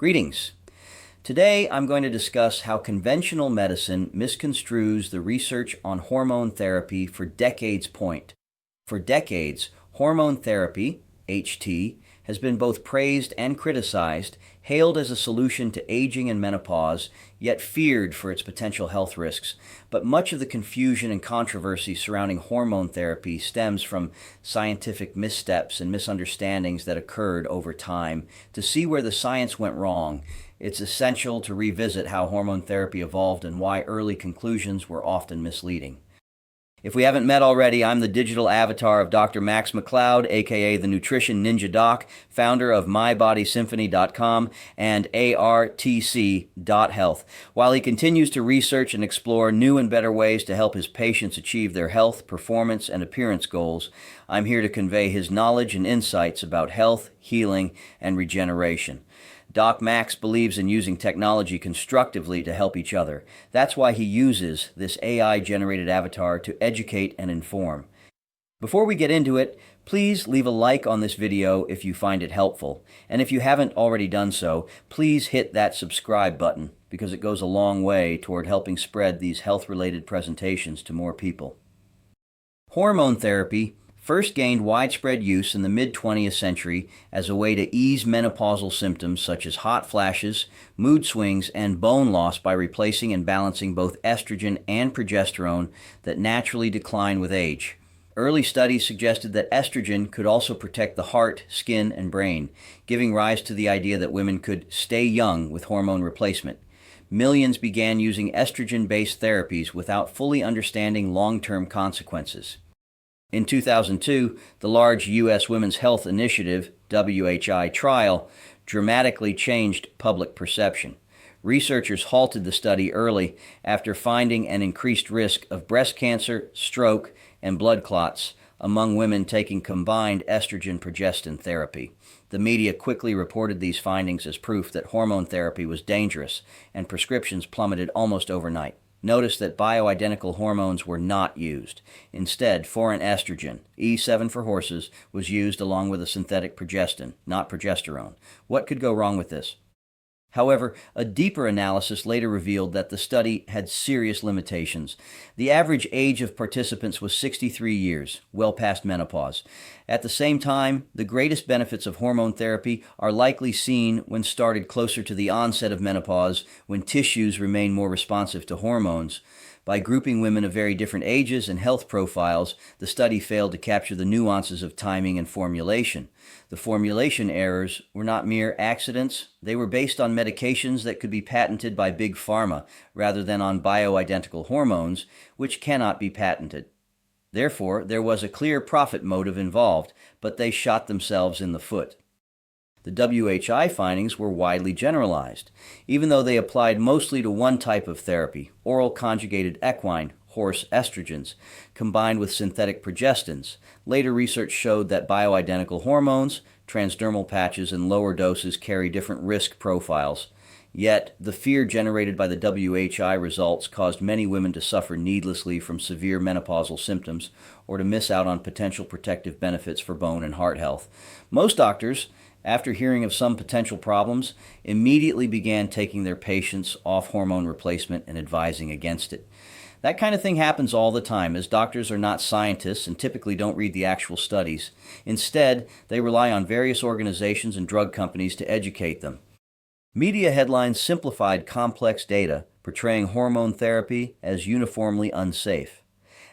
Greetings. Today I'm going to discuss how conventional medicine misconstrues the research on hormone therapy for decades point. For decades, hormone therapy, HT, has been both praised and criticized, hailed as a solution to aging and menopause, yet feared for its potential health risks. But much of the confusion and controversy surrounding hormone therapy stems from scientific missteps and misunderstandings that occurred over time. To see where the science went wrong, it's essential to revisit how hormone therapy evolved and why early conclusions were often misleading. If we haven't met already, I'm the digital avatar of Dr. Max McLeod, aka the Nutrition Ninja Doc, founder of MyBodySymphony.com and ARTC.health. While he continues to research and explore new and better ways to help his patients achieve their health, performance, and appearance goals, I'm here to convey his knowledge and insights about health, healing, and regeneration. Doc Max believes in using technology constructively to help each other. That's why he uses this AI-generated avatar to educate and inform. Before we get into it, please leave a like on this video if you find it helpful. And if you haven't already done so, please hit that subscribe button because it goes a long way toward helping spread these health-related presentations to more people. Hormone therapy first gained widespread use in the mid-20th century as a way to ease menopausal symptoms such as hot flashes, mood swings, and bone loss by replacing and balancing both estrogen and progesterone that naturally decline with age. Early studies suggested that estrogen could also protect the heart, skin, and brain, giving rise to the idea that women could stay young with hormone replacement. Millions began using estrogen-based therapies without fully understanding long-term consequences. In 2002, the large U.S. Women's Health Initiative, WHI trial, dramatically changed public perception. Researchers halted the study early after finding an increased risk of breast cancer, stroke, and blood clots among women taking combined estrogen-progestin therapy. The media quickly reported these findings as proof that hormone therapy was dangerous, and prescriptions plummeted almost overnight. Notice that bioidentical hormones were not used. Instead, foreign estrogen, E7 for horses, was used along with a synthetic progestin, not progesterone. What could go wrong with this? However, a deeper analysis later revealed that the study had serious limitations. The average age of participants was 63 years, well past menopause. At the same time, the greatest benefits of hormone therapy are likely seen when started closer to the onset of menopause, when tissues remain more responsive to hormones. By grouping women of very different ages and health profiles, the study failed to capture the nuances of timing and formulation. The formulation errors were not mere accidents. They were based on medications that could be patented by Big Pharma, rather than on bioidentical hormones, which cannot be patented. Therefore, there was a clear profit motive involved, but they shot themselves in the foot. The WHI findings were widely generalized, even though they applied mostly to one type of therapy, oral conjugated equine, horse estrogens, combined with synthetic progestins. Later research showed that bioidentical hormones, transdermal patches, and lower doses carry different risk profiles. Yet, the fear generated by the WHI results caused many women to suffer needlessly from severe menopausal symptoms or to miss out on potential protective benefits for bone and heart health. Most doctors, after hearing of some potential problems, immediately began taking their patients off hormone replacement and advising against it. That kind of thing happens all the time, as doctors are not scientists and typically don't read the actual studies. Instead, they rely on various organizations and drug companies to educate them. Media headlines simplified complex data, portraying hormone therapy as uniformly unsafe.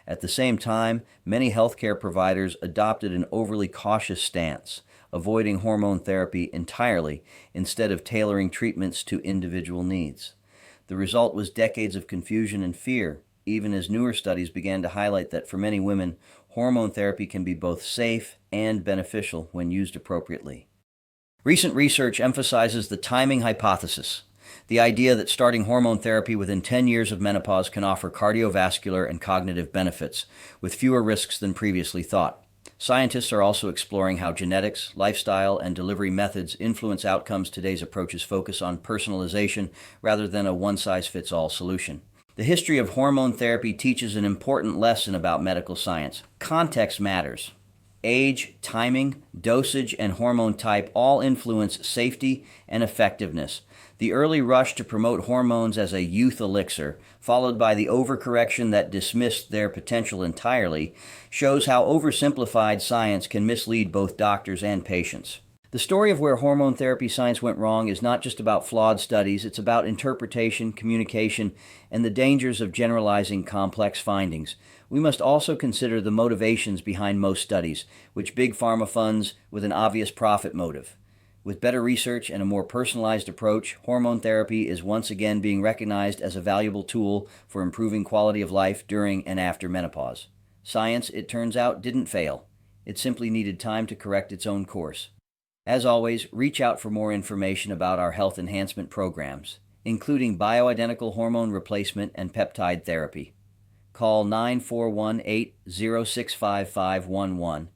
At the same time, many healthcare providers adopted an overly cautious stance, avoiding hormone therapy entirely instead of tailoring treatments to individual needs. The result was decades of confusion and fear, even as newer studies began to highlight that for many women, hormone therapy can be both safe and beneficial when used appropriately. Recent research emphasizes the timing hypothesis, the idea that starting hormone therapy within 10 years of menopause can offer cardiovascular and cognitive benefits, with fewer risks than previously thought. Scientists are also exploring how genetics, lifestyle, and delivery methods influence outcomes. Today's approaches focus on personalization rather than a one-size-fits-all solution. The history of hormone therapy teaches an important lesson about medical science. Context matters. Age, timing, dosage, and hormone type all influence safety and effectiveness. The early rush to promote hormones as a youth elixir, followed by the overcorrection that dismissed their potential entirely, shows how oversimplified science can mislead both doctors and patients. The story of where hormone therapy science went wrong is not just about flawed studies, it's about interpretation, communication, and the dangers of generalizing complex findings. We must also consider the motivations behind most studies, which big pharma funds with an obvious profit motive. With better research and a more personalized approach, hormone therapy is once again being recognized as a valuable tool for improving quality of life during and after menopause. Science, it turns out, didn't fail. It simply needed time to correct its own course. As always, reach out for more information about our health enhancement programs, including bioidentical hormone replacement and peptide therapy. Call 941-806-5511